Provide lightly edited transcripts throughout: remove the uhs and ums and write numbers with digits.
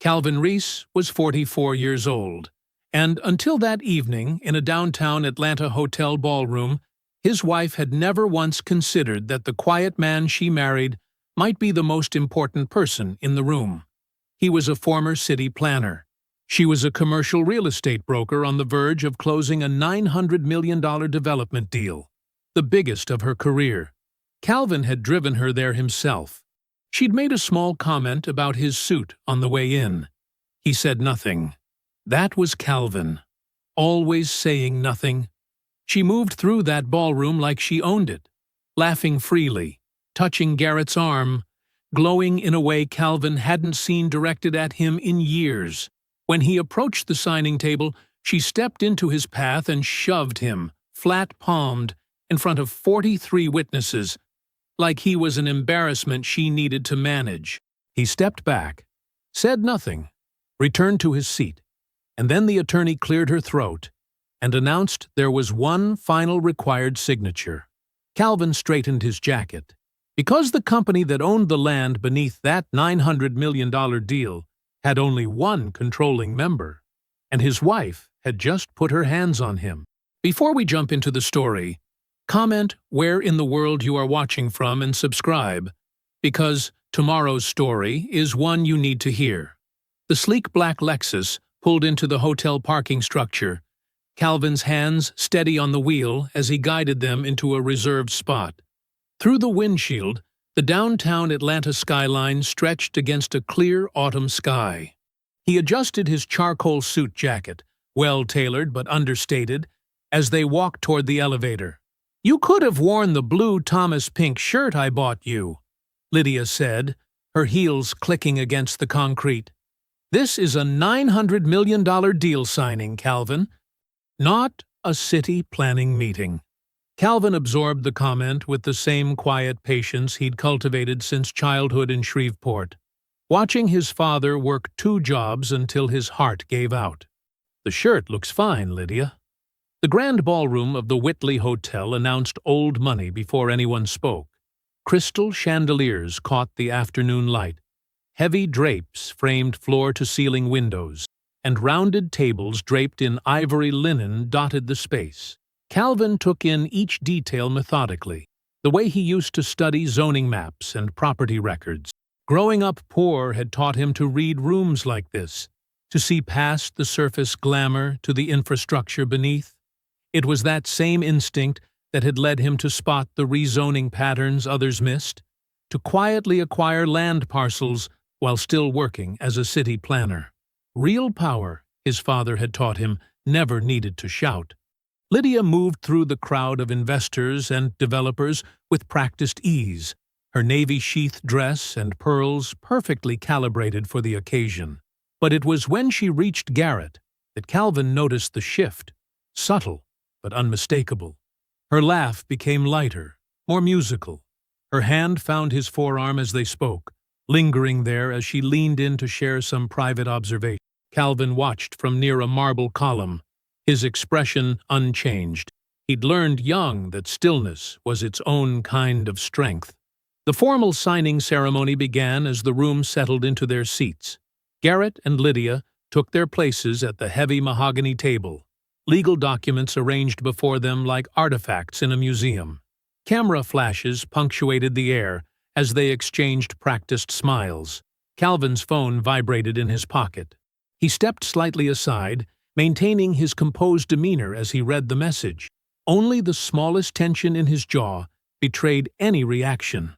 Calvin Reese was 44 years old, and until that evening in a downtown Atlanta hotel ballroom, his wife had never once considered that the quiet man she married might be the most important person in the room. He was a former city planner. She was a commercial real estate broker on the verge of closing a $900 million development deal, the biggest of her career. Calvin had driven her there himself. She'd made a small comment about his suit on the way in. He said nothing. That was Calvin, always saying nothing. She moved through that ballroom like she owned it, laughing freely, touching Garrett's arm, glowing in a way Calvin hadn't seen directed at him in years. When he approached the signing table, she stepped into his path and shoved him, flat-palmed, in front of 43 witnesses, like he was an embarrassment she needed to manage. He stepped back, said nothing, returned to his seat, and then the attorney cleared her throat and announced there was one final required signature. Calvin straightened his jacket. Because the company that owned the land beneath that $900 million deal had only one controlling member, and his wife had just put her hands on him. Before we jump into the story, comment where in the world you are watching from and subscribe, because tomorrow's story is one you need to hear. The sleek black Lexus pulled into the hotel parking structure, Calvin's hands steady on the wheel as he guided them into a reserved spot. Through the windshield, the downtown Atlanta skyline stretched against a clear autumn sky. He adjusted his charcoal suit jacket, well-tailored but understated, as they walked toward the elevator. "You could have worn the blue Thomas pink shirt I bought you," Lydia said, her heels clicking against the concrete. "This is a $900 million deal signing, Calvin, not a city planning meeting." Calvin absorbed the comment with the same quiet patience he'd cultivated since childhood in Shreveport, watching his father work 2 jobs until his heart gave out. "The shirt looks fine, Lydia." The grand ballroom of the Whitley Hotel announced old money before anyone spoke. Crystal chandeliers caught the afternoon light. Heavy drapes framed floor-to-ceiling windows, and rounded tables draped in ivory linen dotted the space. Calvin took in each detail methodically, the way he used to study zoning maps and property records. Growing up poor had taught him to read rooms like this, to see past the surface glamour to the infrastructure beneath. It was that same instinct that had led him to spot the rezoning patterns others missed, to quietly acquire land parcels while still working as a city planner. Real power, his father had taught him, never needed to shout. Lydia moved through the crowd of investors and developers with practiced ease, her navy-sheathed dress and pearls perfectly calibrated for the occasion. But it was when she reached Garrett that Calvin noticed the shift, subtle but unmistakable. Her laugh became lighter, more musical. Her hand found his forearm as they spoke, lingering there as she leaned in to share some private observation. Calvin watched from near a marble column, his expression unchanged. He'd learned young that stillness was its own kind of strength. The formal signing ceremony began as the room settled into their seats. Garrett and Lydia took their places at the heavy mahogany table, legal documents arranged before them like artifacts in a museum. Camera flashes punctuated the air as they exchanged practiced smiles. Calvin's phone vibrated in his pocket. He stepped slightly aside, maintaining his composed demeanor as he read the message. Only the smallest tension in his jaw betrayed any reaction.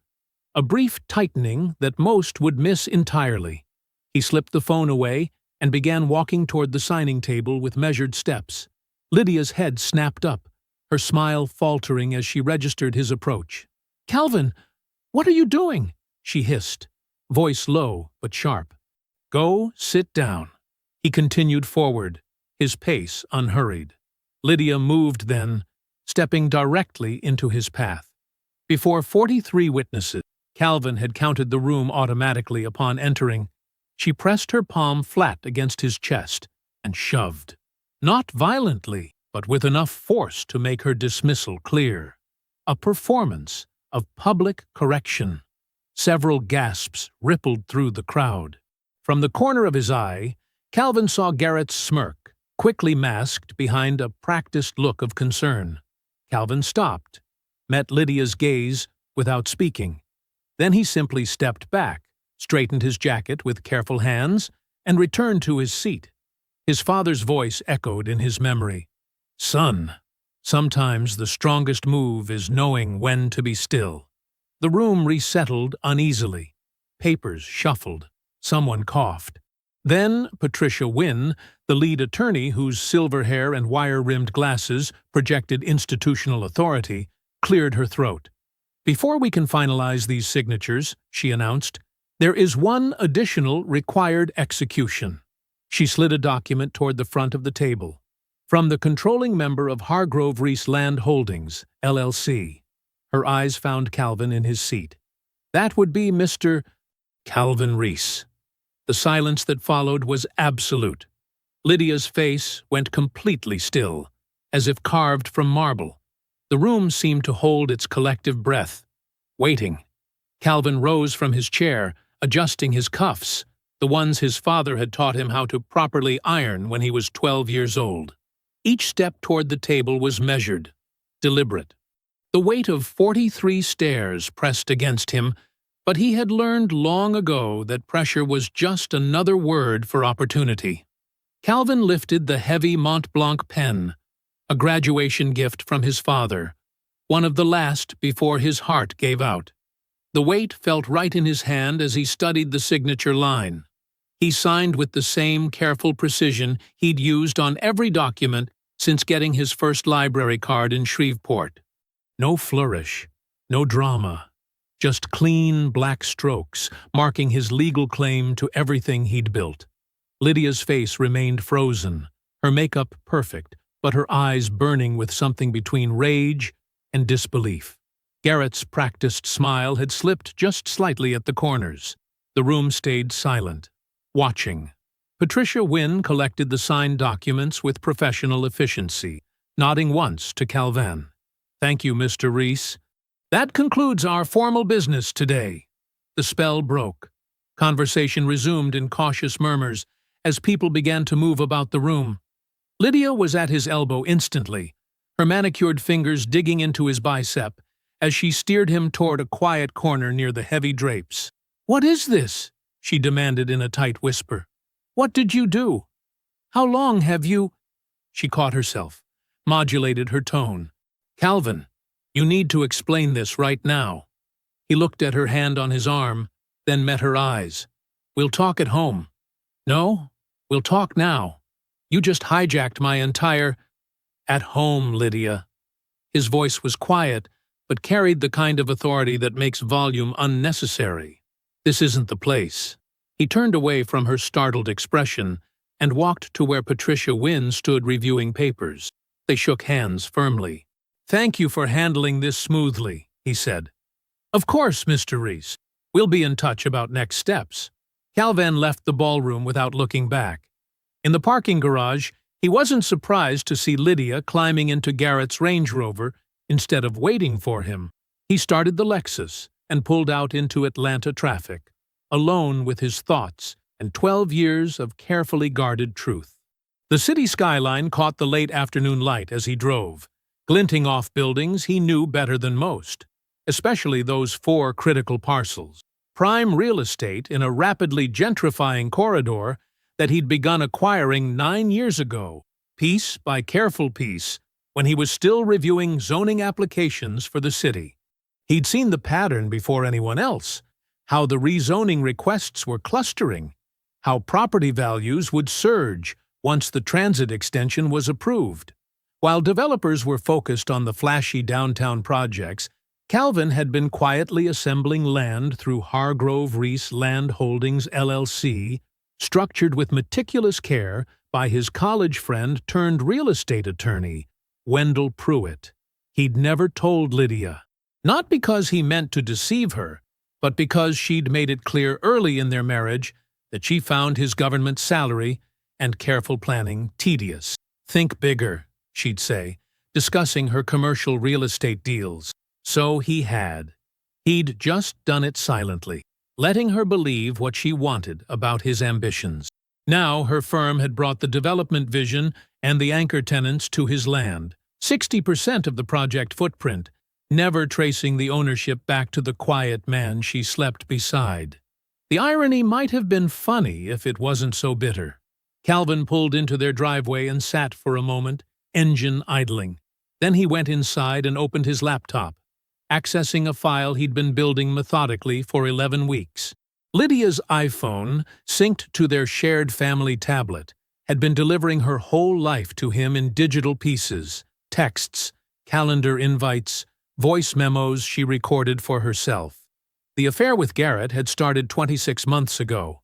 A brief tightening that most would miss entirely. He slipped the phone away and began walking toward the signing table with measured steps. Lydia's head snapped up, her smile faltering as she registered his approach. "Calvin, what are you doing?" she hissed, voice low but sharp. "Go sit down." He continued forward, his pace unhurried. Lydia moved then, stepping directly into his path. Before 43 witnesses, Calvin had counted the room automatically upon entering. She pressed her palm flat against his chest and shoved. Not violently, but with enough force to make her dismissal clear. A performance of public correction. Several gasps rippled through the crowd. From the corner of his eye, Calvin saw Garrett's smirk, quickly masked behind a practiced look of concern. Calvin stopped, met Lydia's gaze without speaking. Then he simply stepped back, straightened his jacket with careful hands, and returned to his seat. His father's voice echoed in his memory. "Son, sometimes the strongest move is knowing when to be still." The room resettled uneasily. Papers shuffled. Someone coughed. Then Patricia Wynne, the lead attorney whose silver hair and wire-rimmed glasses projected institutional authority, cleared her throat. "Before we can finalize these signatures," she announced, "there is one additional required execution." She slid a document toward the front of the table. "From the controlling member of Hargrove Reese Land Holdings, LLC." Her eyes found Calvin in his seat. "That would be Mr. Calvin Reese." The silence that followed was absolute. Lydia's face went completely still, as if carved from marble. The room seemed to hold its collective breath, waiting. Calvin rose from his chair, adjusting his cuffs, the ones his father had taught him how to properly iron when he was 12 years old. Each step toward the table was measured, deliberate. The weight of 43 stairs pressed against him, but he had learned long ago that pressure was just another word for opportunity. Calvin lifted the heavy Mont Blanc pen, a graduation gift from his father, one of the last before his heart gave out. The weight felt right in his hand as he studied the signature line. He signed with the same careful precision he'd used on every document since getting his first library card in Shreveport. No flourish, no drama. Just clean black strokes, marking his legal claim to everything he'd built. Lydia's face remained frozen, her makeup perfect, but her eyes burning with something between rage and disbelief. Garrett's practiced smile had slipped just slightly at the corners. The room stayed silent, watching. Patricia Wynne collected the signed documents with professional efficiency, nodding once to Calvin. "Thank you, Mr. Reese. That concludes our formal business today." The spell broke. Conversation resumed in cautious murmurs as people began to move about the room. Lydia was at his elbow instantly, her manicured fingers digging into his bicep as she steered him toward a quiet corner near the heavy drapes. "What is this?" she demanded in a tight whisper. "What did you do? How long have you—" She caught herself, modulated her tone. "Calvin, you need to explain this right now." He looked at her hand on his arm, then met her eyes. "We'll talk at home." "No, we'll talk now. You just hijacked my entire—" "At home, Lydia." His voice was quiet, but carried the kind of authority that makes volume unnecessary. "This isn't the place." He turned away from her startled expression and walked to where Patricia Wynne stood reviewing papers. They shook hands firmly. "Thank you for handling this smoothly," he said. "Of course, Mr. Reese. We'll be in touch about next steps." Calvin left the ballroom without looking back. In the parking garage, he wasn't surprised to see Lydia climbing into Garrett's Range Rover instead of waiting for him. He started the Lexus and pulled out into Atlanta traffic, alone with his thoughts and 12 years of carefully guarded truth. The city skyline caught the late afternoon light as he drove, glinting off buildings he knew better than most, especially those 4 critical parcels. Prime real estate in a rapidly gentrifying corridor that he'd begun acquiring 9 years ago, piece by careful piece, when he was still reviewing zoning applications for the city. He'd seen the pattern before anyone else, how the rezoning requests were clustering, how property values would surge once the transit extension was approved. While developers were focused on the flashy downtown projects, Calvin had been quietly assembling land through Hargrove Reese Land Holdings, LLC, structured with meticulous care by his college friend turned real estate attorney, Wendell Pruitt. He'd never told Lydia, not because he meant to deceive her, but because she'd made it clear early in their marriage that she found his government salary and careful planning tedious. "Think bigger," she'd say, discussing her commercial real estate deals. So he had. He'd just done it silently. letting her believe what she wanted about his ambitions. Now her firm had brought the development vision and the anchor tenants to his land, 60% of the project footprint, never tracing the ownership back to the quiet man she slept beside. The irony might have been funny if it wasn't so bitter. Calvin pulled into their driveway and sat for a moment, engine idling. Then he went inside and opened his laptop, accessing a file he'd been building methodically for 11 weeks. Lydia's iPhone, synced to their shared family tablet, had been delivering her whole life to him in digital pieces, texts, calendar invites, voice memos she recorded for herself. The affair with Garrett had started 26 months ago.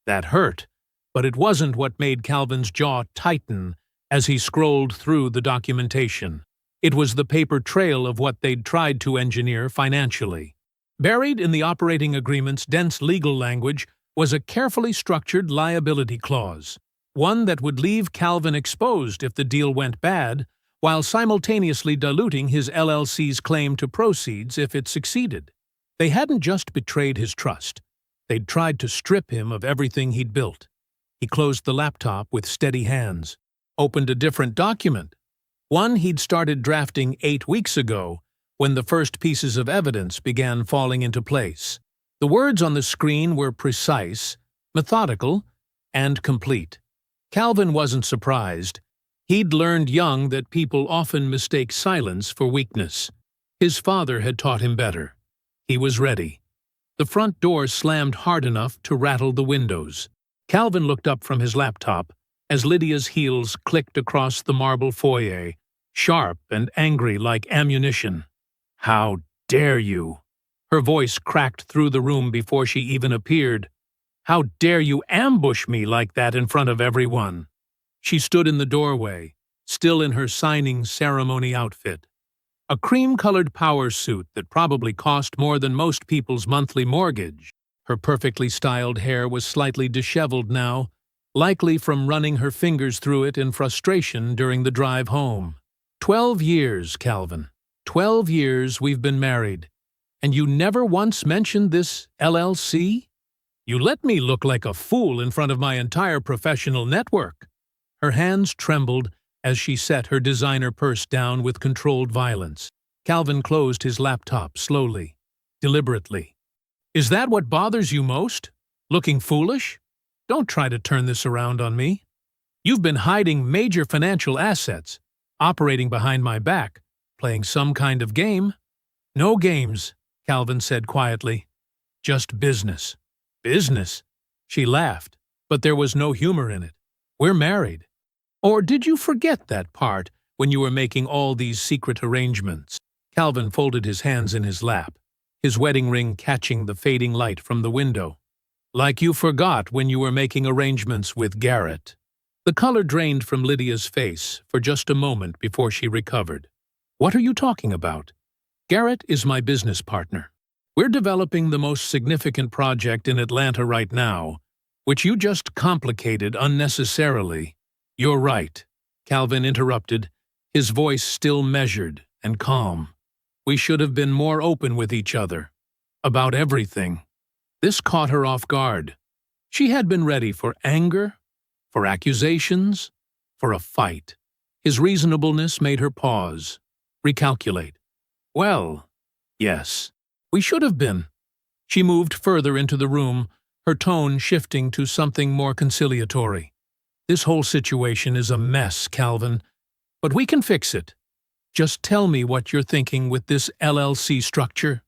That hurt, but it wasn't what made Calvin's jaw tighten as he scrolled through the documentation. It was the paper trail of what they'd tried to engineer financially. Buried in the operating agreement's dense legal language was a carefully structured liability clause, one that would leave Calvin exposed if the deal went bad, while simultaneously diluting his LLC's claim to proceeds if it succeeded. They hadn't just betrayed his trust. They'd tried to strip him of everything he'd built. He closed the laptop with steady hands, opened a different document, one he'd started drafting 8 weeks ago when the first pieces of evidence began falling into place. The words on the screen were precise, methodical, and complete. Calvin wasn't surprised. He'd learned young that people often mistake silence for weakness. His father had taught him better. He was ready. The front door slammed hard enough to rattle the windows. Calvin looked up from his laptop as Lydia's heels clicked across the marble foyer, sharp and angry like ammunition. "How dare you?" Her voice cracked through the room before she even appeared. "How dare you ambush me like that in front of everyone?" She stood in the doorway, still in her signing ceremony outfit. A cream-colored power suit that probably cost more than most people's monthly mortgage. Her perfectly styled hair was slightly disheveled now, likely from running her fingers through it in frustration during the drive home. 12 years, Calvin. 12 years we've been married. And you never once mentioned this LLC? You let me look like a fool in front of my entire professional network. Her hands trembled as she set her designer purse down with controlled violence. Calvin closed his laptop slowly, deliberately. "Is that what bothers you most? Looking foolish? Don't try to turn this around on me. You've been hiding major financial assets, operating behind my back, playing some kind of game." "No games," Calvin said quietly. "Just business." "Business?" She laughed, but there was no humor in it. "We're married. Or did you forget that part when you were making all these secret arrangements?" Calvin folded his hands in his lap, his wedding ring catching the fading light from the window. "Like you forgot when you were making arrangements with Garrett." The color drained from Lydia's face for just a moment before she recovered. "What are you talking about?" "Garrett is my business partner. We're developing the most significant project in Atlanta right now, which you just complicated unnecessarily." "You're right," Calvin interrupted, his voice still measured and calm. "We should have been more open with each other. About everything." This caught her off guard. She had been ready for anger, for accusations, for a fight. His reasonableness made her pause, recalculate. "Well, yes, we should have been." She moved further into the room, her tone shifting to something more conciliatory. "This whole situation is a mess, Calvin, but we can fix it. Just tell me what you're thinking with this LLC structure."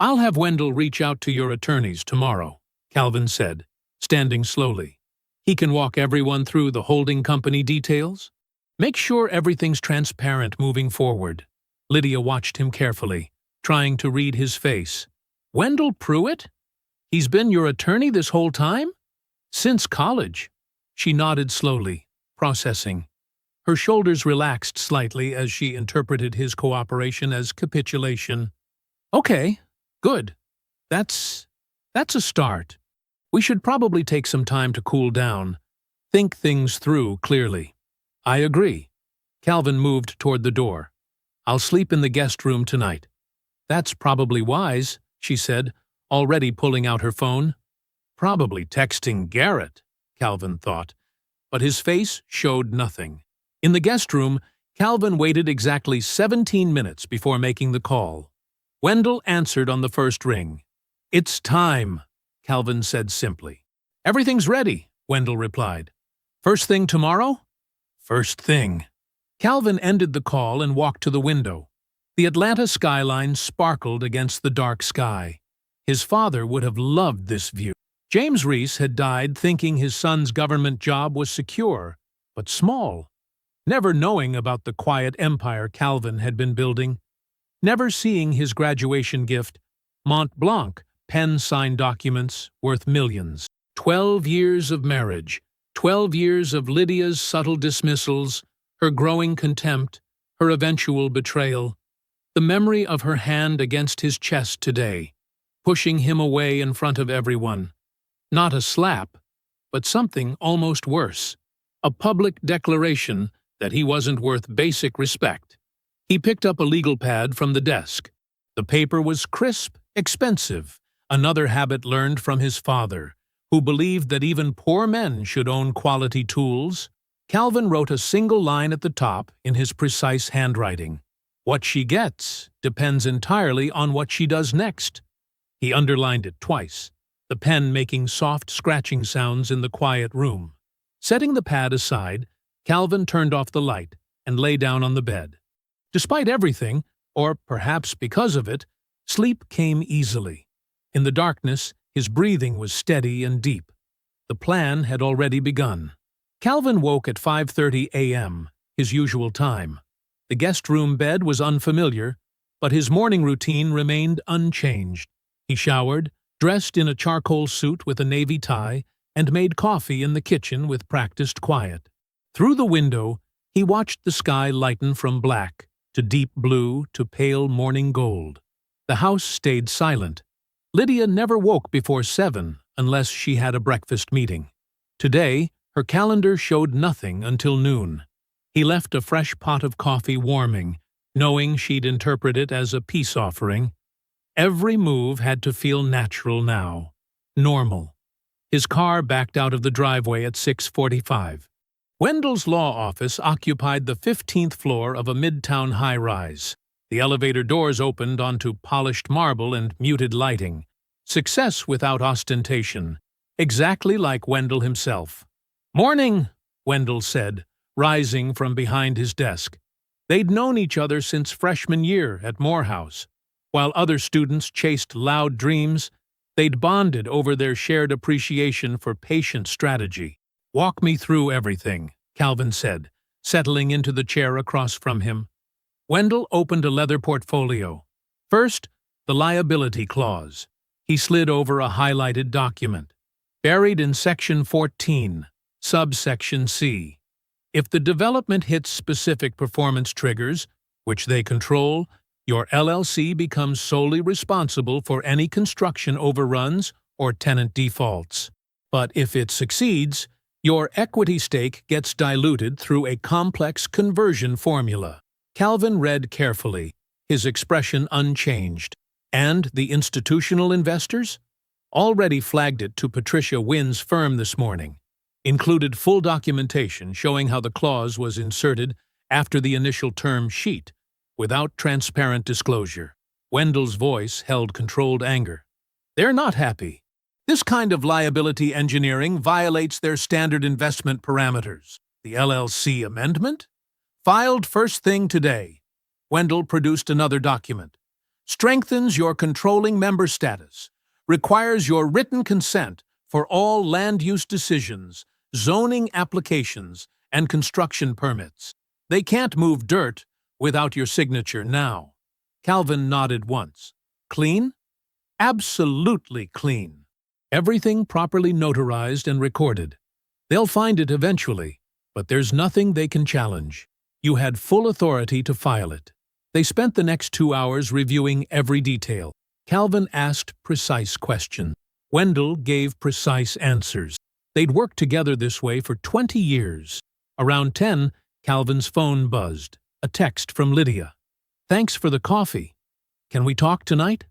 "I'll have Wendell reach out to your attorneys tomorrow," Calvin said, standing slowly. "He can walk everyone through the holding company details. Make sure everything's transparent moving forward." Lydia watched him carefully, trying to read his face. "Wendell Pruitt? He's been your attorney this whole time?" "Since college." She nodded slowly, processing. Her shoulders relaxed slightly as she interpreted his cooperation as capitulation. "Okay, good. That's a start. We should probably take some time to cool down, think things through clearly." "I agree." Calvin moved toward the door. "I'll sleep in the guest room tonight." "That's probably wise," she said, already pulling out her phone. Probably texting Garrett, Calvin thought, but his face showed nothing. In the guest room, Calvin waited exactly 17 minutes before making the call. Wendell answered on the first ring. "It's time," Calvin said simply. "Everything's ready," Wendell replied. "First thing tomorrow?" "First thing." Calvin ended the call and walked to the window. The Atlanta skyline sparkled against the dark sky. His father would have loved this view. James Reese had died thinking his son's government job was secure, but small, never knowing about the quiet empire Calvin had been building, never seeing his graduation gift, Mont Blanc, pen-signed documents worth millions. 12 years of marriage, 12 years of Lydia's subtle dismissals, her growing contempt, her eventual betrayal, the memory of her hand against his chest today, pushing him away in front of everyone. Not a slap, but something almost worse, a public declaration that he wasn't worth basic respect. He picked up a legal pad from the desk. The paper was crisp, expensive, another habit learned from his father, who believed that even poor men should own quality tools. Calvin wrote a single line at the top in his precise handwriting. "What she gets depends entirely on what she does next." He underlined it twice, the pen making soft scratching sounds in the quiet room. Setting the pad aside, Calvin turned off the light and lay down on the bed. Despite everything, or perhaps because of it, sleep came easily. In the darkness, his breathing was steady and deep. The plan had already begun. Calvin woke at 5:30 a.m., his usual time. The guest room bed was unfamiliar, but his morning routine remained unchanged. He showered, dressed in a charcoal suit with a navy tie, and made coffee in the kitchen with practiced quiet. Through the window, he watched the sky lighten from black to deep blue to pale morning gold. The house stayed silent. Lydia never woke before 7 unless she had a breakfast meeting. Today, her calendar showed nothing until noon. He left a fresh pot of coffee warming, knowing she'd interpret it as a peace offering. Every move had to feel natural now, normal. His car backed out of the driveway at 6:45. Wendell's law office occupied the 15th floor of a midtown high-rise. The elevator doors opened onto polished marble and muted lighting. Success without ostentation, exactly like Wendell himself. "Morning," Wendell said, rising from behind his desk. They'd known each other since freshman year at Morehouse. While other students chased loud dreams, they'd bonded over their shared appreciation for patient strategy. "Walk me through everything," Calvin said, settling into the chair across from him. Wendell opened a leather portfolio. First, the liability clause. He slid over a highlighted document. Buried in Section 14, subsection C. If the development hits specific performance triggers, which they control, your LLC becomes solely responsible for any construction overruns or tenant defaults. But if it succeeds, your equity stake gets diluted through a complex conversion formula. Calvin read carefully, his expression unchanged. And the institutional investors? Already flagged it to Patricia Wynn's firm this morning. Included full documentation showing how the clause was inserted after the initial term sheet, without transparent disclosure. Wendell's voice held controlled anger. "They're not happy. This kind of liability engineering violates their standard investment parameters. The LLC amendment? Filed first thing today." Wendell produced another document. "Strengthens your controlling member status. Requires your written consent for all land use decisions, zoning applications, and construction permits. They can't move dirt without your signature now." Calvin nodded once. "Clean?" "Absolutely clean. Everything properly notarized and recorded. They'll find it eventually, but there's nothing they can challenge. You had full authority to file it." They spent the next 2 hours reviewing every detail. Calvin asked precise questions. Wendell gave precise answers. They'd worked together this way for 20 years. Around 10, Calvin's phone buzzed. A text from Lydia. "Thanks for the coffee. Can we talk tonight?"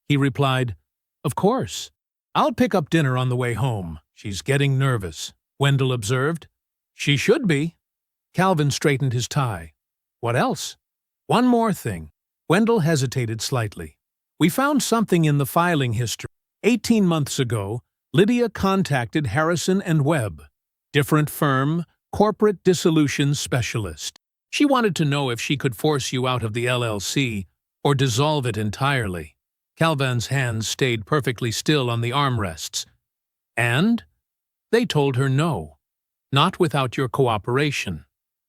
He replied, Of course. I'll pick up dinner on the way home. She's getting nervous, Wendell observed. She should be. Calvin straightened his tie. What else? One more thing. Wendell hesitated slightly. We found something in the filing history. 18 months ago, Lydia contacted Harrison and Webb, different firm, corporate dissolution specialist. She wanted to know if she could force you out of the LLC or dissolve it entirely. Calvin's hands stayed perfectly still on the armrests. And? They told her no, not without your cooperation.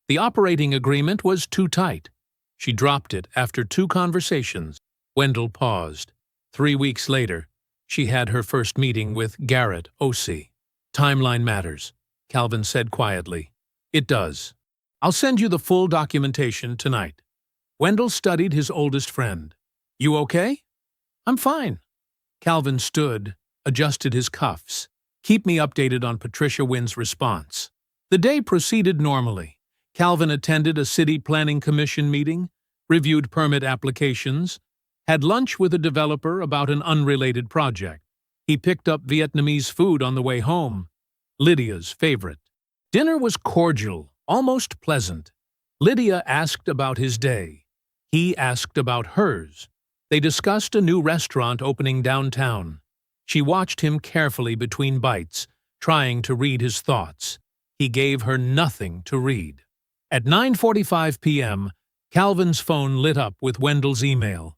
The operating agreement was too tight. She dropped it after 2 conversations. Wendell paused. 3 weeks later, she had her first meeting with Garrett O.C. Timeline matters, Calvin said quietly. It does. I'll send you the full documentation tonight. Wendell studied his oldest friend. You okay? I'm fine. Calvin stood, adjusted his cuffs. Keep me updated on Patricia Wynn's response. The day proceeded normally. Calvin attended a city planning commission meeting, reviewed permit applications, had lunch with a developer about an unrelated project. He picked up Vietnamese food on the way home, Lydia's favorite. Dinner was cordial, almost pleasant. Lydia asked about his day. He asked about hers. They discussed a new restaurant opening downtown. She watched him carefully between bites, trying to read his thoughts. He gave her nothing to read. At 9:45 p.m., Calvin's phone lit up with Wendell's email.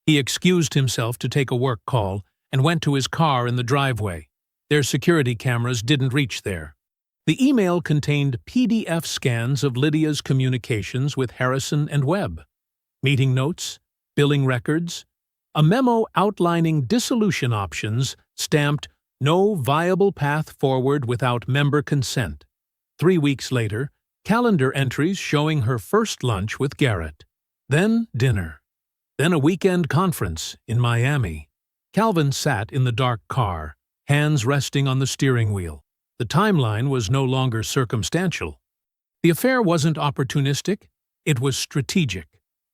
He excused himself to take a work call and went to his car in the driveway. Their security cameras didn't reach there. The email contained PDF scans of Lydia's communications with Harrison and Webb, meeting notes, billing records, a memo outlining dissolution options stamped "No viable path forward without member consent." 3 weeks later, calendar entries showing her first lunch with Garrett, then dinner, then a weekend conference in Miami. Calvin sat in the dark car, hands resting on the steering wheel. The timeline was no longer circumstantial. The affair wasn't opportunistic, it was strategic,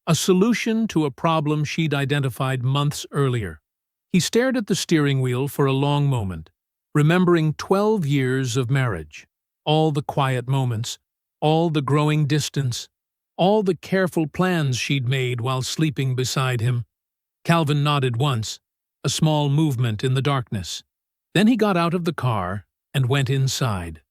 a solution to a problem she'd identified months earlier. He stared at the steering wheel for a long moment, remembering 12 years of marriage, all the quiet moments, all the growing distance, all the careful plans she'd made while sleeping beside him. Calvin nodded once, a small movement in the darkness. Then he got out of the car and went inside.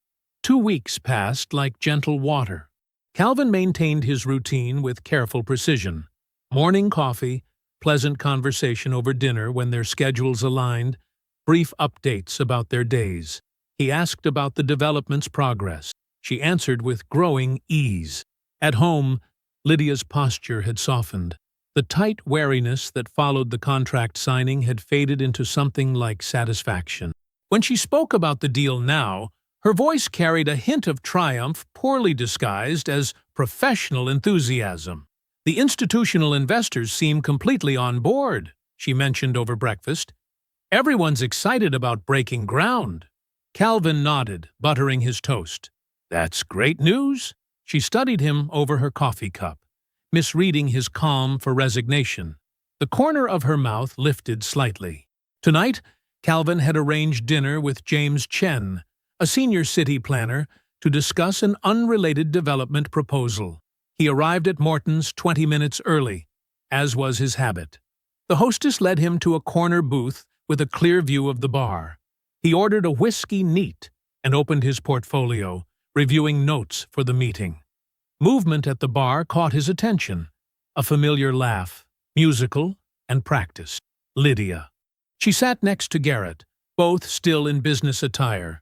2 weeks passed like gentle water. Calvin maintained his routine with careful precision. Morning coffee, pleasant conversation over dinner when their schedules aligned, brief updates about their days. He asked about the development's progress. She answered with growing ease. At home, Lydia's posture had softened. The tight wariness that followed the contract signing had faded into something like satisfaction. When she spoke about the deal now, her voice carried a hint of triumph poorly disguised as professional enthusiasm. The institutional investors seem completely on board, she mentioned over breakfast. Everyone's excited about breaking ground. Calvin nodded, buttering his toast. That's great news. She studied him over her coffee cup, misreading his calm for resignation. The corner of her mouth lifted slightly. Tonight, Calvin had arranged dinner with James Chen, a senior city planner, to discuss an unrelated development proposal. He arrived at Morton's 20 minutes early, as was his habit. The hostess led him to a corner booth with a clear view of the bar. He ordered a whiskey neat and opened his portfolio, reviewing notes for the meeting. Movement at the bar caught his attention. A familiar laugh, musical and practiced. Lydia. She sat next to Garrett, both still in business attire.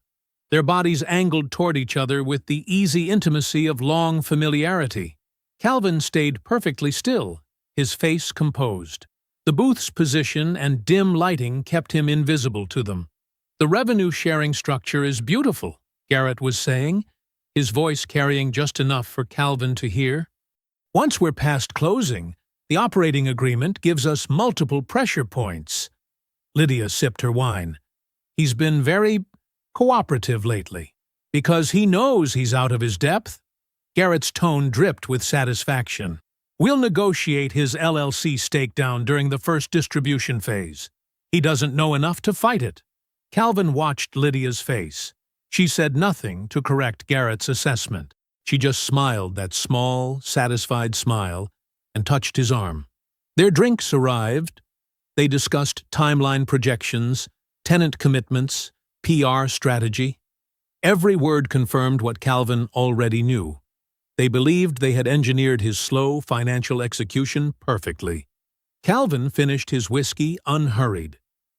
Their bodies angled toward each other with the easy intimacy of long familiarity. Calvin stayed perfectly still, his face composed. The booth's position and dim lighting kept him invisible to them. The revenue-sharing structure is beautiful, Garrett was saying, his voice carrying just enough for Calvin to hear. Once we're past closing, the operating agreement gives us multiple pressure points. Lydia sipped her wine. He's been very cooperative lately. Because he knows he's out of his depth? Garrett's tone dripped with satisfaction. We'll negotiate his LLC stake down during the first distribution phase. He doesn't know enough to fight it. Calvin watched Lydia's face. She said nothing to correct Garrett's assessment. She just smiled that small, satisfied smile and touched his arm. Their drinks arrived. They discussed timeline projections, tenant commitments, PR strategy. Every word confirmed what Calvin already knew. They believed they had engineered his slow financial execution perfectly. Calvin finished his whiskey unhurried.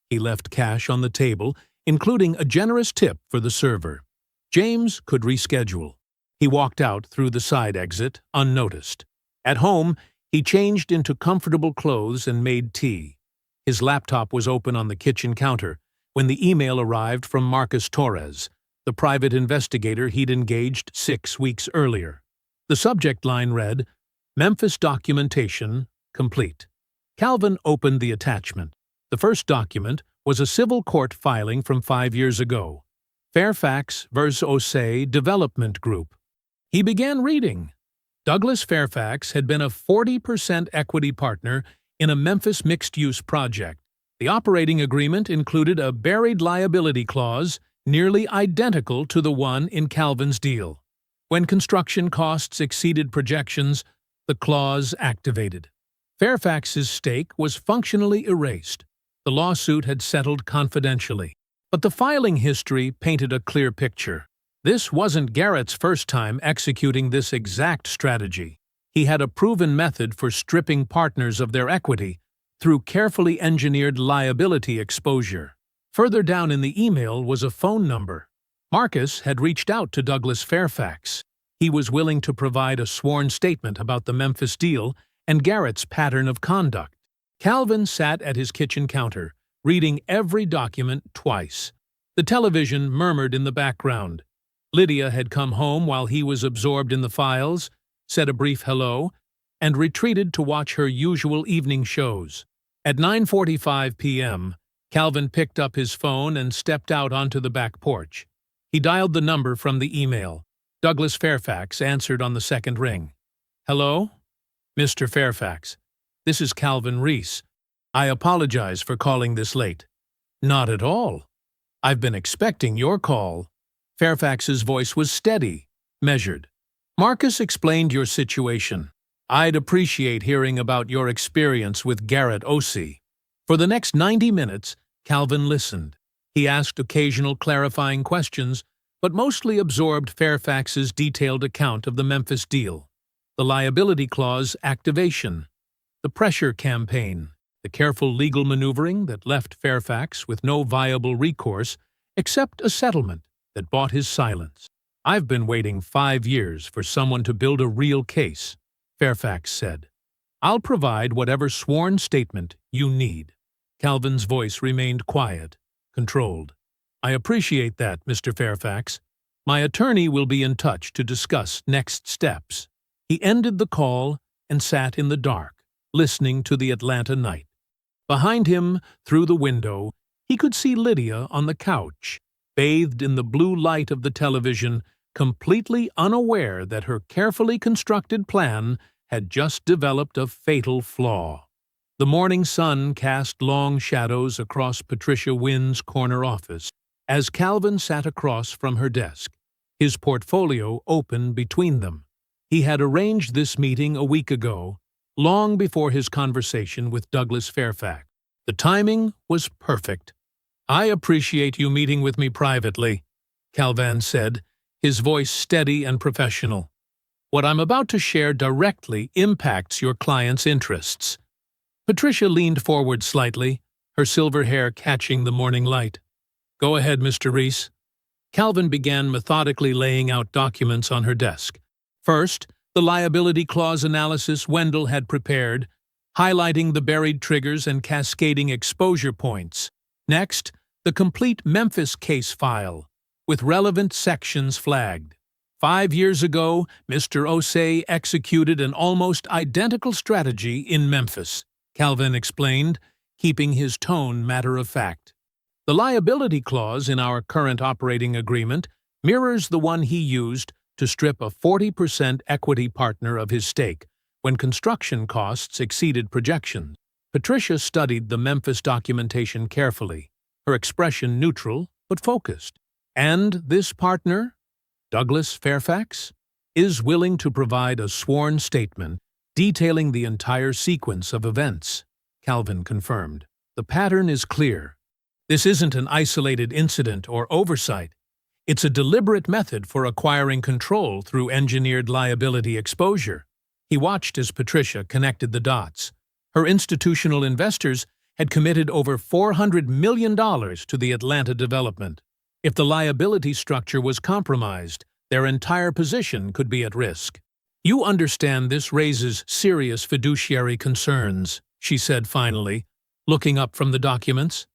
He left cash on the table, including a generous tip for the server. James could reschedule. He walked out through the side exit, unnoticed. At home, he changed into comfortable clothes and made tea. His laptop was open on the kitchen counter when the email arrived from Marcus Torres, the private investigator he'd engaged 6 weeks earlier. The subject line read, "Memphis documentation complete." Calvin opened the attachment. The first document was a civil court filing from 5 years ago. Fairfax vs. Osei Development Group. He began reading. Douglas Fairfax had been a 40% equity partner in a Memphis mixed-use project. The operating agreement included a buried liability clause nearly identical to the one in Calvin's deal. When construction costs exceeded projections, the clause activated. Fairfax's stake was functionally erased. The lawsuit had settled confidentially. But the filing history painted a clear picture. This wasn't Garrett's first time executing this exact strategy. He had a proven method for stripping partners of their equity through carefully engineered liability exposure. Further down in the email was a phone number. Marcus had reached out to Douglas Fairfax. He was willing to provide a sworn statement about the Memphis deal and Garrett's pattern of conduct. Calvin sat at his kitchen counter, reading every document twice. The television murmured in the background. Lydia had come home while he was absorbed in the files, said a brief hello, and retreated to watch her usual evening shows. At 9:45 p.m., Calvin picked up his phone and stepped out onto the back porch. He dialed the number from the email. Douglas Fairfax answered on the second ring. "Hello? Mr. Fairfax, this is Calvin Reese. I apologize for calling this late." "Not at all. I've been expecting your call." Fairfax's voice was steady, measured. "Marcus explained your situation. I'd appreciate hearing about your experience with Garrett Osei." For the next 90 minutes, Calvin listened. He asked occasional clarifying questions, but mostly absorbed Fairfax's detailed account of the Memphis deal, the liability clause activation, the pressure campaign, the careful legal maneuvering that left Fairfax with no viable recourse except a settlement that bought his silence. "I've been waiting 5 years for someone to build a real case," Fairfax said. "I'll provide whatever sworn statement you need." Calvin's voice remained quiet, controlled. "I appreciate that, Mr. Fairfax. My attorney will be in touch to discuss next steps." He ended the call and sat in the dark, listening to the Atlanta night. Behind him, through the window, he could see Lydia on the couch, bathed in the blue light of the television, completely unaware that her carefully constructed plan had just developed a fatal flaw. The morning sun cast long shadows across Patricia Wynn's corner office as Calvin sat across from her desk, his portfolio open between them. He had arranged this meeting a week ago, long before his conversation with Douglas Fairfax. The timing was perfect. "I appreciate you meeting with me privately," Calvin said, his voice steady and professional. "What I'm about to share directly impacts your client's interests." Patricia leaned forward slightly, her silver hair catching the morning light. "Go ahead, Mr. Reese." Calvin began methodically laying out documents on her desk. First, the liability clause analysis Wendell had prepared, highlighting the buried triggers and cascading exposure points. Next, the complete Memphis case file, with relevant sections flagged. 5 years ago, Mr. Osei executed an almost identical strategy in Memphis, Calvin explained, keeping his tone matter-of-fact. The liability clause in our current operating agreement mirrors the one he used to strip a 40% equity partner of his stake when construction costs exceeded projections. Patricia studied the Memphis documentation carefully, her expression neutral but focused. And this partner, Douglas Fairfax, is willing to provide a sworn statement detailing the entire sequence of events, Calvin confirmed. The pattern is clear. This isn't an isolated incident or oversight. It's a deliberate method for acquiring control through engineered liability exposure. He watched as Patricia connected the dots. Her institutional investors had committed over $400 million to the Atlanta development. If the liability structure was compromised, their entire position could be at risk. "You understand this raises serious fiduciary concerns," she said finally, looking up from the documents.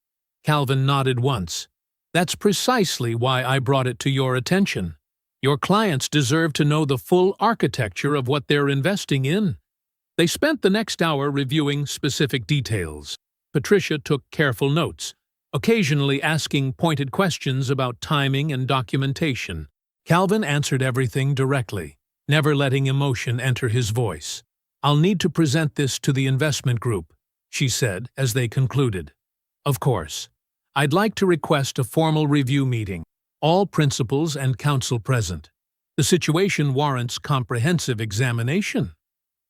Calvin nodded once. "That's precisely why I brought it to your attention. Your clients deserve to know the full architecture of what they're investing in." They spent the next hour reviewing specific details. Patricia took careful notes, occasionally asking pointed questions about timing and documentation. Calvin answered everything directly, never letting emotion enter his voice. "I'll need to present this to the investment group," she said as they concluded. "Of course. I'd like to request a formal review meeting, all principals and counsel present. The situation warrants comprehensive examination."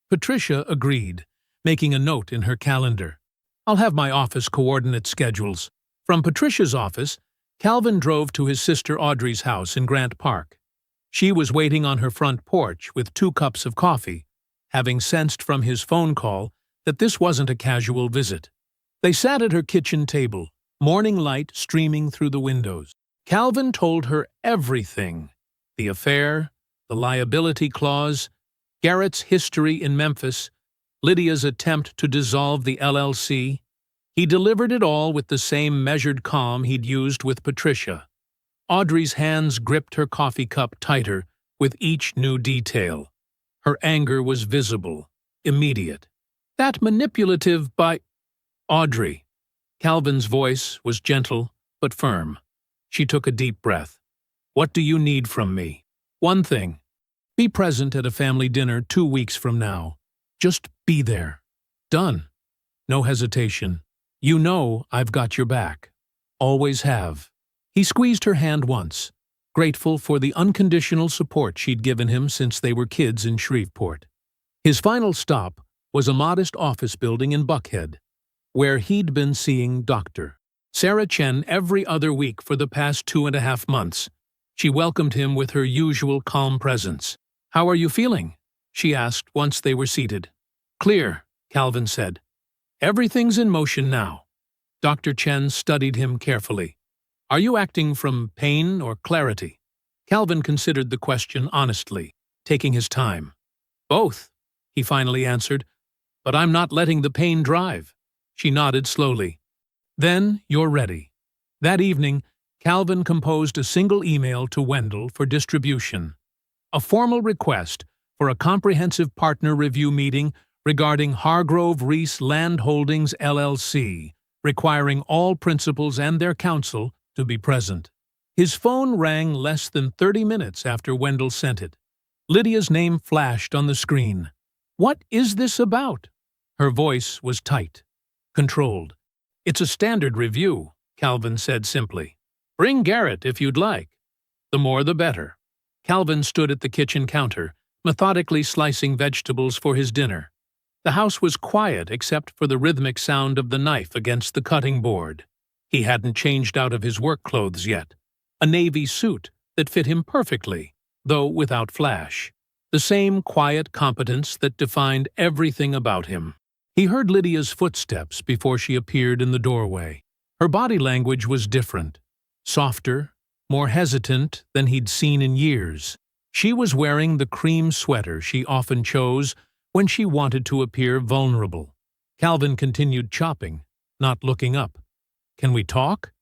Patricia agreed, making a note in her calendar. "I'll have my office coordinate schedules." From Patricia's office, Calvin drove to his sister Audrey's house in Grant Park. She was waiting on her front porch with 2 cups of coffee, having sensed from his phone call that this wasn't a casual visit. They sat at her kitchen table, morning light streaming through the windows. Calvin told her everything: the affair, the liability clause, Garrett's history in Memphis, Lydia's attempt to dissolve the LLC. He delivered it all with the same measured calm he'd used with Patricia. Audrey's hands gripped her coffee cup tighter with each new detail. Her anger was visible, immediate. "That manipulative Audrey." Calvin's voice was gentle but firm. She took a deep breath. "What do you need from me?" "One thing. Be present at a family dinner 2 weeks from now. Just be there. Done. No hesitation. You know I've got your back. Always have." He squeezed her hand once, grateful for the unconditional support she'd given him since they were kids in Shreveport. His final stop was a modest office building in Buckhead, where he'd been seeing Dr. Sarah Chen every other week for the past 2.5 months. She welcomed him with her usual calm presence. "How are you feeling?" she asked once they were seated. "Clear," Calvin said. "Everything's in motion now." Dr. Chen studied him carefully. "Are you acting from pain or clarity?" Calvin considered the question honestly, taking his time. "Both," he finally answered, "but I'm not letting the pain drive." She nodded slowly. "Then you're ready." That evening, Calvin composed a single email to Wendell for distribution. A formal request for a comprehensive partner review meeting regarding Hargrove Reese Land Holdings LLC, requiring all principals and their counsel to be present. His phone rang less than 30 minutes after Wendell sent it. Lydia's name flashed on the screen. "What is this about?" Her voice was tight, controlled. "It's a standard review," Calvin said simply. "Bring Garrett if you'd like. The more the better." Calvin stood at the kitchen counter, methodically slicing vegetables for his dinner. The house was quiet except for the rhythmic sound of the knife against the cutting board. He hadn't changed out of his work clothes yet. A navy suit that fit him perfectly, though without flash. The same quiet competence that defined everything about him. He heard Lydia's footsteps before she appeared in the doorway. Her body language was different, softer, more hesitant than he'd seen in years. She was wearing the cream sweater she often chose when she wanted to appear vulnerable. Calvin continued chopping, not looking up. "Can we talk?"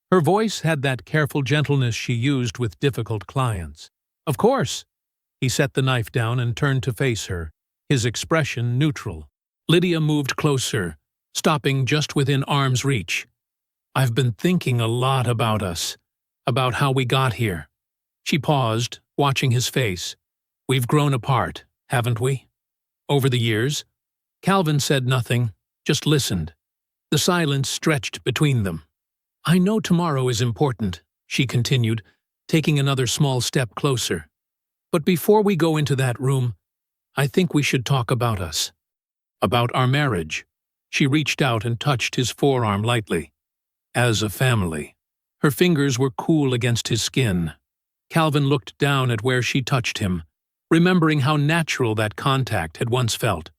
Her voice had that careful gentleness she used with difficult clients. "Of course." He set the knife down and turned to face her, his expression neutral. Lydia moved closer, stopping just within arm's reach. "I've been thinking a lot about us, about how we got here." She paused, watching his face. "We've grown apart, haven't we? Over the years?" Calvin said nothing, just listened. The silence stretched between them. "I know tomorrow is important," she continued, taking another small step closer. "But before we go into that room, I think we should talk about us. About our marriage." She reached out and touched his forearm lightly. "As a family." Her fingers were cool against his skin. Calvin looked down at where she touched him, remembering how natural that contact had once felt.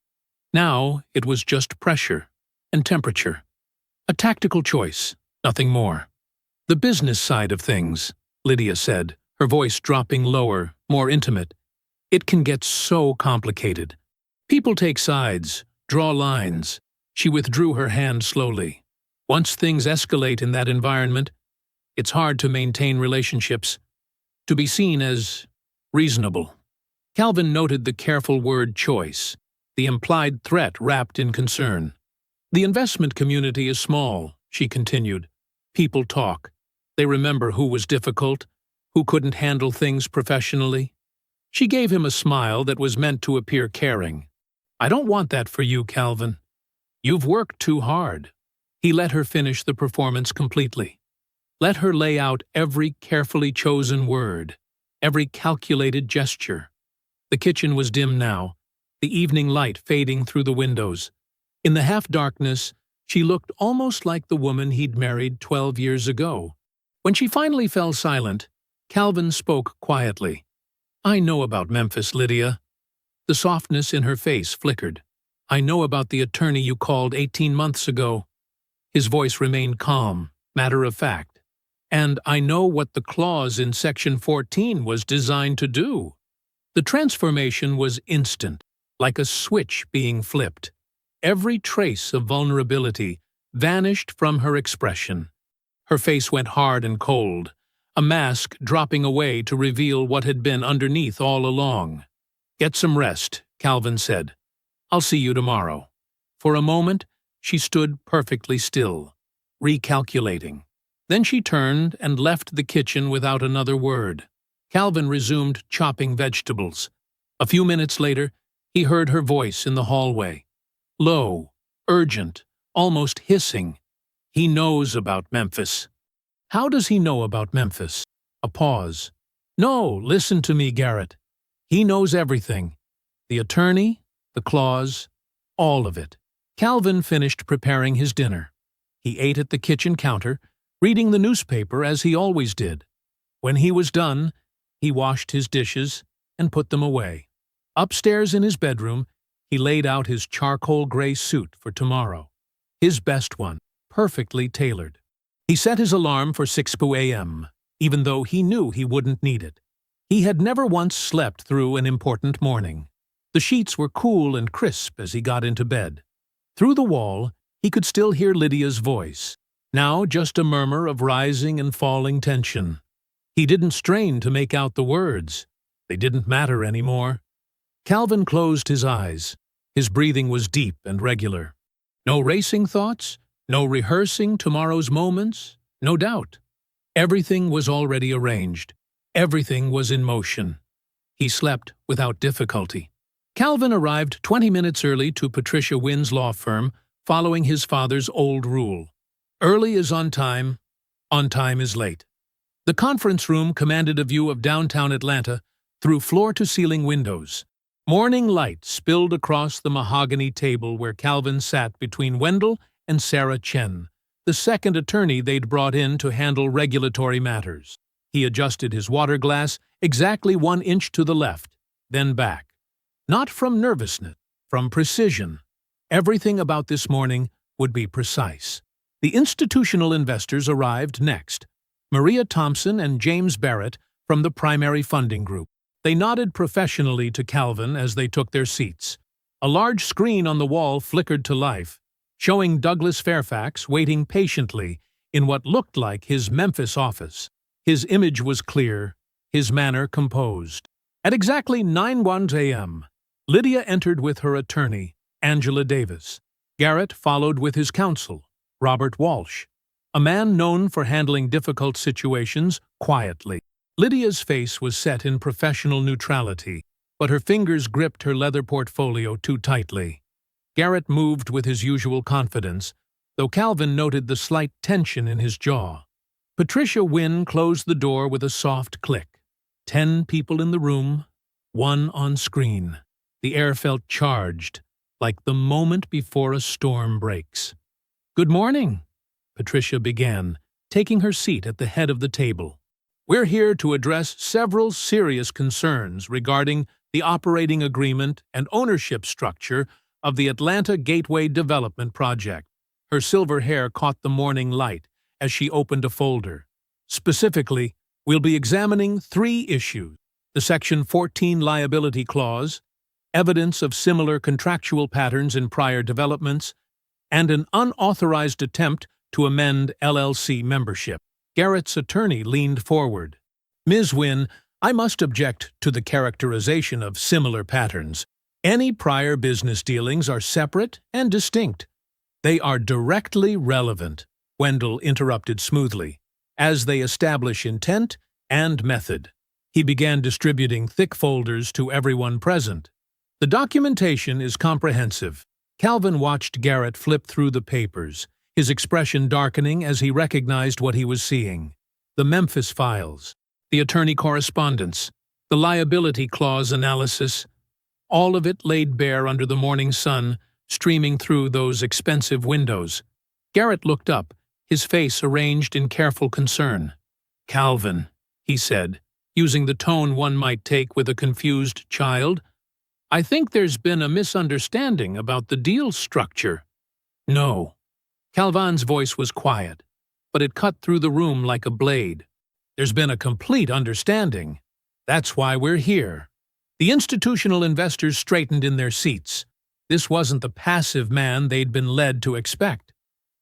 Now it was just pressure and temperature. A tactical choice, nothing more. "The business side of things," Lydia said, her voice dropping lower, more intimate. "It can get so complicated. People take sides, draw lines." She withdrew her hand slowly. "Once things escalate in that environment, it's hard to maintain relationships, to be seen as reasonable." Calvin noted the careful word choice, the implied threat wrapped in concern. "The investment community is small," she continued. "People talk. They remember who was difficult, who couldn't handle things professionally." She gave him a smile that was meant to appear caring. "I don't want that for you, Calvin. You've worked too hard." He let her finish the performance completely. Let her lay out every carefully chosen word, every calculated gesture. The kitchen was dim now, the evening light fading through the windows. In the half-darkness, she looked almost like the woman he'd married 12 years ago. When she finally fell silent, Calvin spoke quietly. "I know about Memphis, Lydia." The softness in her face flickered. "I know about the attorney you called 18 months ago." His voice remained calm, matter-of-fact. "And I know what the clause in Section 14 was designed to do." The transformation was instant, like a switch being flipped. Every trace of vulnerability vanished from her expression. Her face went hard and cold, a mask dropping away to reveal what had been underneath all along. "Get some rest," Calvin said. "I'll see you tomorrow." For a moment, she stood perfectly still, recalculating. Then she turned and left the kitchen without another word. Calvin resumed chopping vegetables. A few minutes later, he heard her voice in the hallway. Low, urgent, almost hissing. "He knows about Memphis." "How does he know about Memphis?" A pause. "No, listen to me, Garrett. He knows everything. The attorney, the clause, all of it." Calvin finished preparing his dinner. He ate at the kitchen counter, reading the newspaper as he always did. When he was done, he washed his dishes and put them away. Upstairs in his bedroom, he laid out his charcoal gray suit for tomorrow. His best one, perfectly tailored. He set his alarm for 6 a.m., even though he knew he wouldn't need it. He had never once slept through an important morning. The sheets were cool and crisp as he got into bed. Through the wall, he could still hear Lydia's voice, now just a murmur of rising and falling tension. He didn't strain to make out the words. They didn't matter anymore. Calvin closed his eyes. His breathing was deep and regular. No racing thoughts, no rehearsing tomorrow's moments, no doubt. Everything was already arranged. Everything was in motion. He slept without difficulty. Calvin arrived 20 minutes early to Patricia Wynn's law firm, following his father's old rule. Early is on time is late. The conference room commanded a view of downtown Atlanta through floor-to-ceiling windows. Morning light spilled across the mahogany table where Calvin sat between Wendell and Sarah Chen, the second attorney they'd brought in to handle regulatory matters. He adjusted his water glass exactly 1 inch to the left, then back. Not from nervousness, from precision. Everything about this morning would be precise. The institutional investors arrived next. Maria Thompson and James Barrett from the primary funding group. They nodded professionally to Calvin as they took their seats. A large screen on the wall flickered to life, showing Douglas Fairfax waiting patiently in what looked like his Memphis office. His image was clear, his manner composed. At exactly 9:01 a.m., Lydia entered with her attorney, Angela Davis. Garrett followed with his counsel, Robert Walsh, a man known for handling difficult situations quietly. Lydia's face was set in professional neutrality, but her fingers gripped her leather portfolio too tightly. Garrett moved with his usual confidence, though Calvin noted the slight tension in his jaw. Patricia Wynne closed the door with a soft click. 10 people in the room, 1 on screen. The air felt charged, like the moment before a storm breaks. "Good morning," Patricia began, taking her seat at the head of the table. "We're here to address several serious concerns regarding the operating agreement and ownership structure of the Atlanta Gateway Development Project." Her silver hair caught the morning light as she opened a folder. "Specifically, we'll be examining 3 issues: the Section 14 liability clause, evidence of similar contractual patterns in prior developments, and an unauthorized attempt to amend LLC membership." Garrett's attorney leaned forward. "Ms. Wynne, I must object to the characterization of similar patterns. Any prior business dealings are separate and distinct." "They are directly relevant," Wendell interrupted smoothly, "as they establish intent and method." He began distributing thick folders to everyone present. "The documentation is comprehensive." Calvin watched Garrett flip through the papers, his expression darkening as he recognized what he was seeing. The Memphis files, the attorney correspondence, the liability clause analysis, all of it laid bare under the morning sun, streaming through those expensive windows. Garrett looked up, his face arranged in careful concern. "Calvin," he said, using the tone one might take with a confused child, "I think there's been a misunderstanding about the deal structure." "No." Calvin's voice was quiet, but it cut through the room like a blade. "There's been a complete understanding. That's why we're here." The institutional investors straightened in their seats. This wasn't the passive man they'd been led to expect.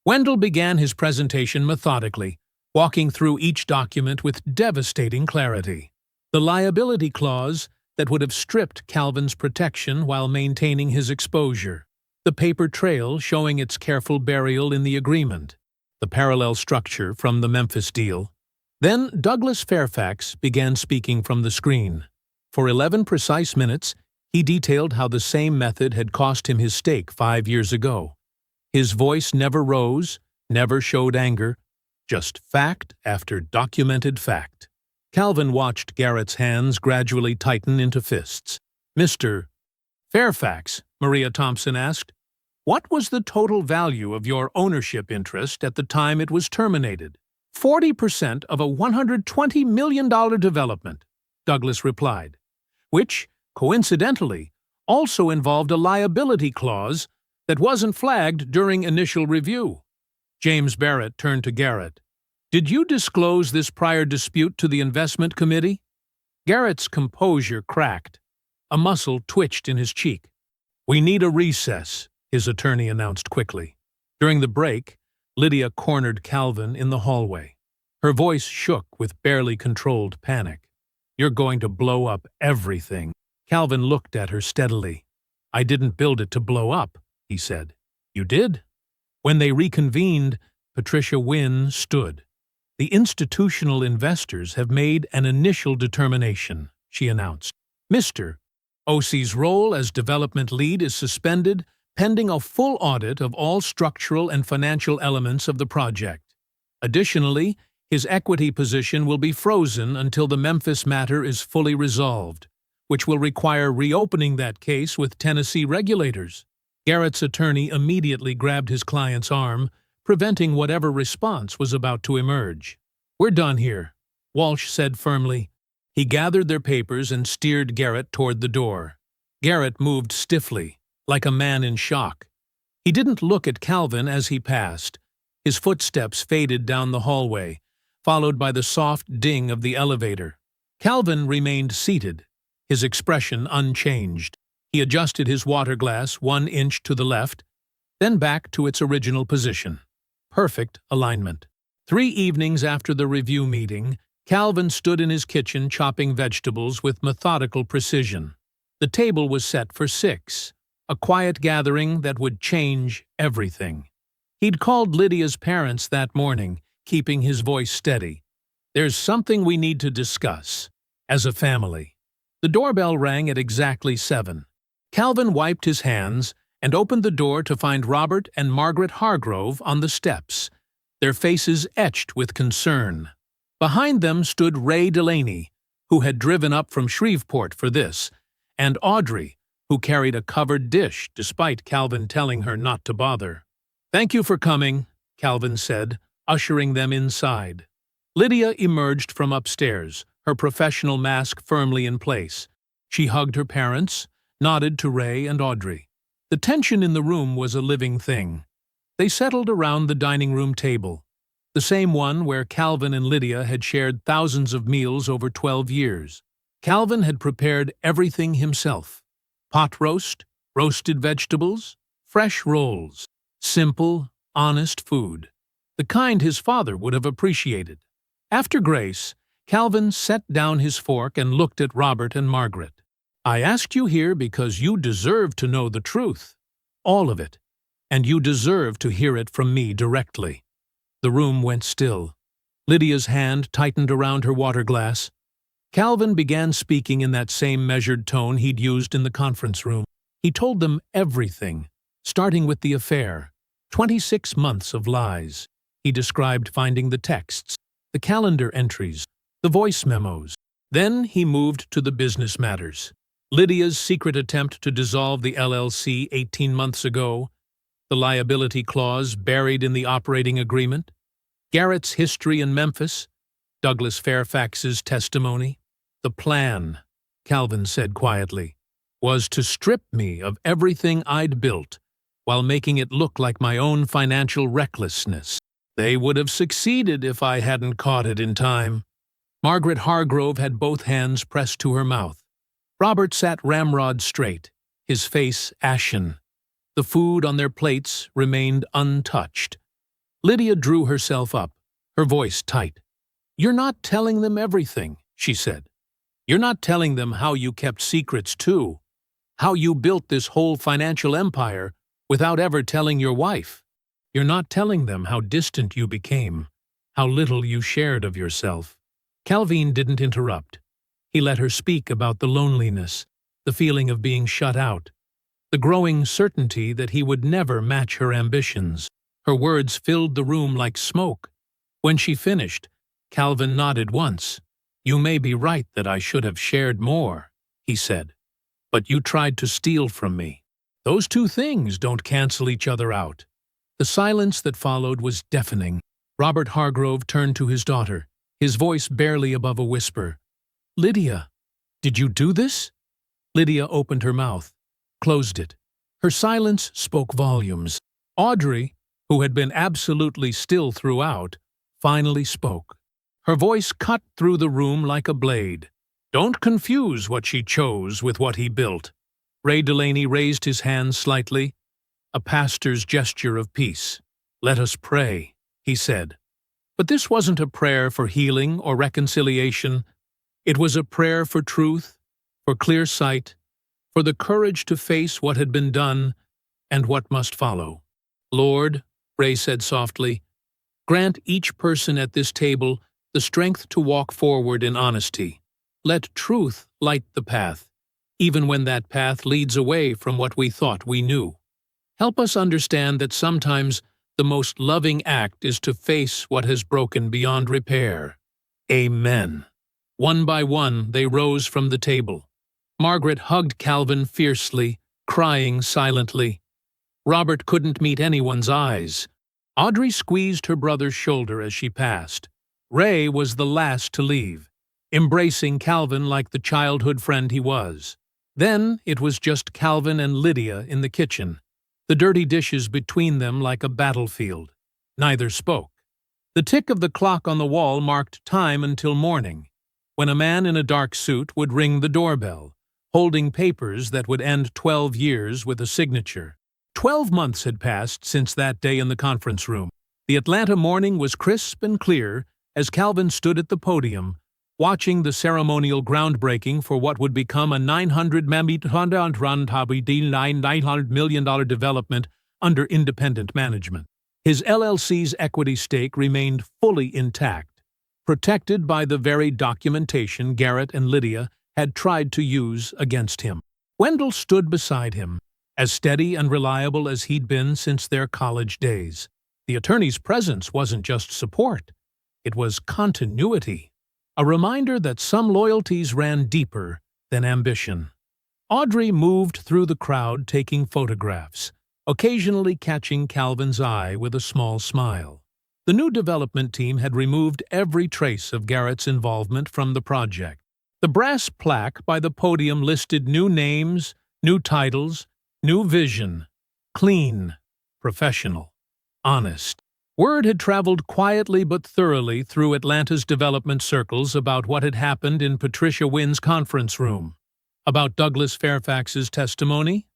Wendell began his presentation methodically, walking through each document with devastating clarity. The liability clause that would have stripped Calvin's protection while maintaining his exposure. The paper trail showing its careful burial in the agreement. The parallel structure from the Memphis deal. Then Douglas Fairfax began speaking from the screen. For 11 precise minutes, he detailed how the same method had cost him his stake 5 years ago. His voice never rose, never showed anger, just fact after documented fact. Calvin watched Garrett's hands gradually tighten into fists. "Mr. Fairfax," Maria Thompson asked, "what was the total value of your ownership interest at the time it was terminated?" 40% of a $120 million development, Douglas replied, which, coincidentally, also involved a liability clause that wasn't flagged during initial review. James Barrett turned to Garrett. "Did you disclose this prior dispute to the investment committee?" Garrett's composure cracked. A muscle twitched in his cheek. "We need a recess," his attorney announced quickly. During the break, Lydia cornered Calvin in the hallway. Her voice shook with barely controlled panic. "You're going to blow up everything." Calvin looked at her steadily. "I didn't build it to blow up," he said. "You did?" When they reconvened, Patricia Wynne stood. "The institutional investors have made an initial determination," she announced. "Mr. OC's role as development lead is suspended pending a full audit of all structural and financial elements of the project. Additionally, his equity position will be frozen until the Memphis matter is fully resolved, which will require reopening that case with Tennessee regulators." Garrett's attorney immediately grabbed his client's arm, preventing whatever response was about to emerge. "We're done here," Walsh said firmly. He gathered their papers and steered Garrett toward the door. Garrett moved stiffly, like a man in shock. He didn't look at Calvin as he passed. His footsteps faded down the hallway, followed by the soft ding of the elevator. Calvin remained seated, his expression unchanged. He adjusted his water glass 1 inch to the left, then back to its original position. Perfect alignment. 3 evenings after the review meeting, Calvin stood in his kitchen chopping vegetables with methodical precision. The table was set for 6, a quiet gathering that would change everything. He'd called Lydia's parents that morning, keeping his voice steady. "There's something we need to discuss, as a family." The doorbell rang at exactly 7. Calvin wiped his hands and opened the door to find Robert and Margaret Hargrove on the steps, their faces etched with concern. Behind them stood Ray Delaney, who had driven up from Shreveport for this, and Audrey, who carried a covered dish despite Calvin telling her not to bother. "Thank you for coming," Calvin said, ushering them inside. Lydia emerged from upstairs, her professional mask firmly in place. She hugged her parents, nodded to Ray and Audrey. The tension in the room was a living thing. They settled around the dining room table, the same one where Calvin and Lydia had shared thousands of meals over 12 years. Calvin had prepared everything himself: pot roast, roasted vegetables, fresh rolls, simple, honest food, the kind his father would have appreciated. After grace, Calvin set down his fork and looked at Robert and Margaret. "I asked you here because you deserve to know the truth, all of it, and you deserve to hear it from me directly." The room went still. Lydia's hand tightened around her water glass. Calvin began speaking in that same measured tone he'd used in the conference room. He told them everything, starting with the affair. 26 months of lies. He described finding the texts, the calendar entries, the voice memos. Then he moved to the business matters. Lydia's secret attempt to dissolve the LLC 18 months ago, the liability clause buried in the operating agreement, Garrett's history in Memphis, Douglas Fairfax's testimony. "The plan," Calvin said quietly, "was to strip me of everything I'd built while making it look like my own financial recklessness. They would have succeeded if I hadn't caught it in time." Margaret Hargrove had both hands pressed to her mouth. Robert sat ramrod straight, his face ashen. The food on their plates remained untouched. Lydia drew herself up, her voice tight. "You're not telling them everything," she said. "You're not telling them how you kept secrets too, how you built this whole financial empire without ever telling your wife. You're not telling them how distant you became, how little you shared of yourself." Calvin didn't interrupt. He let her speak about the loneliness, the feeling of being shut out, the growing certainty that he would never match her ambitions. Her words filled the room like smoke. When she finished, Calvin nodded once. "You may be right that I should have shared more," he said. "But you tried to steal from me. Those two things don't cancel each other out." The silence that followed was deafening. Robert Hargrove turned to his daughter, his voice barely above a whisper. "Lydia, did you do this?" Lydia opened her mouth, closed it. Her silence spoke volumes. Audrey, who had been absolutely still throughout, finally spoke. Her voice cut through the room like a blade. "Don't confuse what she chose with what he built." Ray Delaney raised his hand slightly, a pastor's gesture of peace. "Let us pray," he said. But this wasn't a prayer for healing or reconciliation. It was a prayer for truth, for clear sight, for the courage to face what had been done and what must follow. "Lord," Ray said softly, "grant each person at this table the strength to walk forward in honesty. Let truth light the path, even when that path leads away from what we thought we knew. Help us understand that sometimes the most loving act is to face what has broken beyond repair. Amen." One by one, they rose from the table. Margaret hugged Calvin fiercely, crying silently. Robert couldn't meet anyone's eyes. Audrey squeezed her brother's shoulder as she passed. Ray was the last to leave, embracing Calvin like the childhood friend he was. Then it was just Calvin and Lydia in the kitchen, the dirty dishes between them like a battlefield. Neither spoke. The tick of the clock on the wall marked time until morning, when a man in a dark suit would ring the doorbell, holding papers that would end 12 years with a signature. 12 months had passed since that day in the conference room. The Atlanta morning was crisp and clear as Calvin stood at the podium, watching the ceremonial groundbreaking for what would become a $900 million development under independent management. His LLC's equity stake remained fully intact, protected by the very documentation Garrett and Lydia had tried to use against him. Wendell stood beside him, as steady and reliable as he'd been since their college days. The attorney's presence wasn't just support, it was continuity, a reminder that some loyalties ran deeper than ambition. Audrey moved through the crowd taking photographs, occasionally catching Calvin's eye with a small smile. The new development team had removed every trace of Garrett's involvement from the project. The brass plaque by the podium listed new names, new titles, new vision. Clean, professional, honest. Word had traveled quietly but thoroughly through Atlanta's development circles about what had happened in Patricia Wynn's conference room, about Douglas Fairfax's testimony,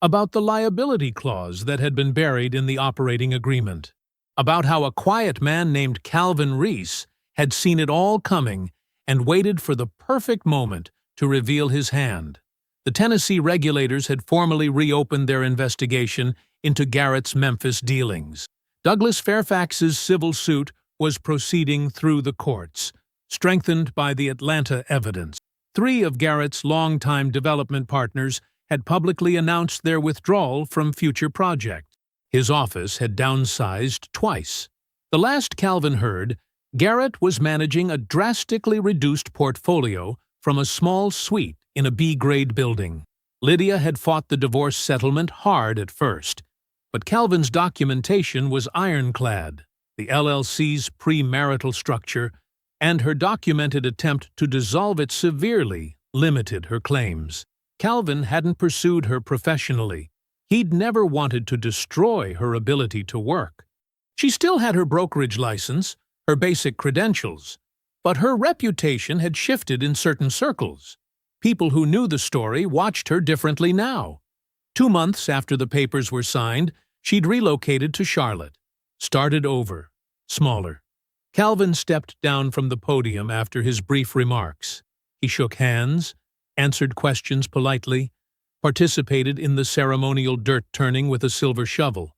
about the liability clause that had been buried in the operating agreement, about how a quiet man named Calvin Reese had seen it all coming and waited for the perfect moment to reveal his hand. The Tennessee regulators had formally reopened their investigation into Garrett's Memphis dealings. Douglas Fairfax's civil suit was proceeding through the courts, strengthened by the Atlanta evidence. 3 of Garrett's longtime development partners had publicly announced their withdrawal from future projects. His office had downsized twice. The last Calvin heard, Garrett was managing a drastically reduced portfolio from a small suite in a B-grade building. Lydia had fought the divorce settlement hard at first, but Calvin's documentation was ironclad. The LLC's premarital structure and her documented attempt to dissolve it severely limited her claims. Calvin hadn't pursued her professionally. He'd never wanted to destroy her ability to work. She still had her brokerage license, her basic credentials, but her reputation had shifted in certain circles. People who knew the story watched her differently now. 2 months after the papers were signed, she'd relocated to Charlotte, started over, smaller. Calvin stepped down from the podium after his brief remarks. He shook hands, answered questions politely, participated in the ceremonial dirt-turning with a silver shovel.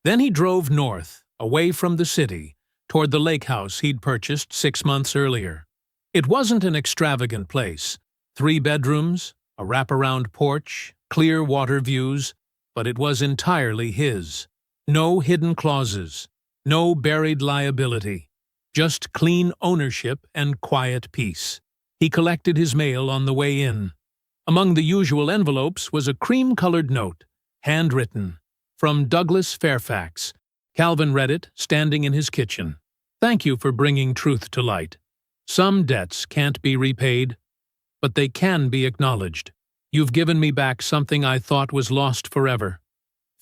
Then he drove north, away from the city, toward the lake house he'd purchased 6 months earlier. It wasn't an extravagant place. 3 bedrooms, a wraparound porch, clear water views, but it was entirely his. No hidden clauses, no buried liability, just clean ownership and quiet peace. He collected his mail on the way in. Among the usual envelopes was a cream-colored note, handwritten, from Douglas Fairfax. Calvin read it, standing in his kitchen. "Thank you for bringing truth to light. Some debts can't be repaid, but they can be acknowledged. You've given me back something I thought was lost forever.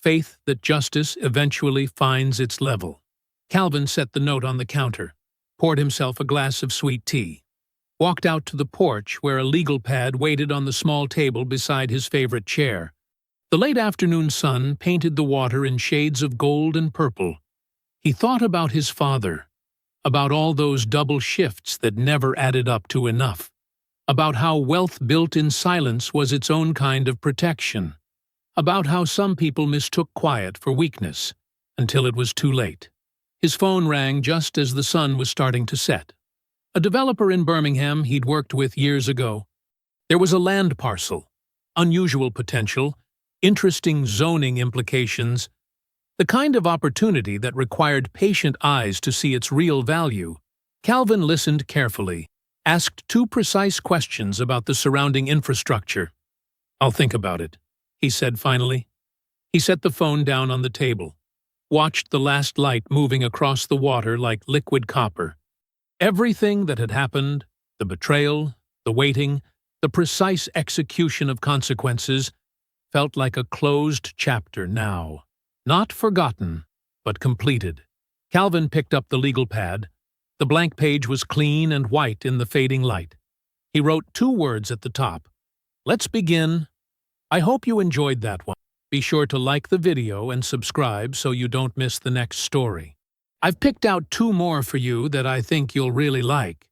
Faith that justice eventually finds its level." Calvin set the note on the counter, poured himself a glass of sweet tea, walked out to the porch where a legal pad waited on the small table beside his favorite chair. The late afternoon sun painted the water in shades of gold and purple. He thought about his father, about all those double shifts that never added up to enough, about how wealth built in silence was its own kind of protection, about how some people mistook quiet for weakness until it was too late. His phone rang just as the sun was starting to set. A developer in Birmingham he'd worked with years ago. There was a land parcel, unusual potential, interesting zoning implications, the kind of opportunity that required patient eyes to see its real value. Calvin listened carefully, asked 2 precise questions about the surrounding infrastructure. "I'll think about it," he said finally. He set the phone down on the table, watched the last light moving across the water like liquid copper. Everything that had happened, the betrayal, the waiting, the precise execution of consequences, felt like a closed chapter now. Not forgotten, but completed. Calvin picked up the legal pad. The blank page was clean and white in the fading light. He wrote 2 words at the top. "Let's begin." I hope you enjoyed that one. Be sure to like the video and subscribe so you don't miss the next story. I've picked out 2 more for you that I think you'll really like.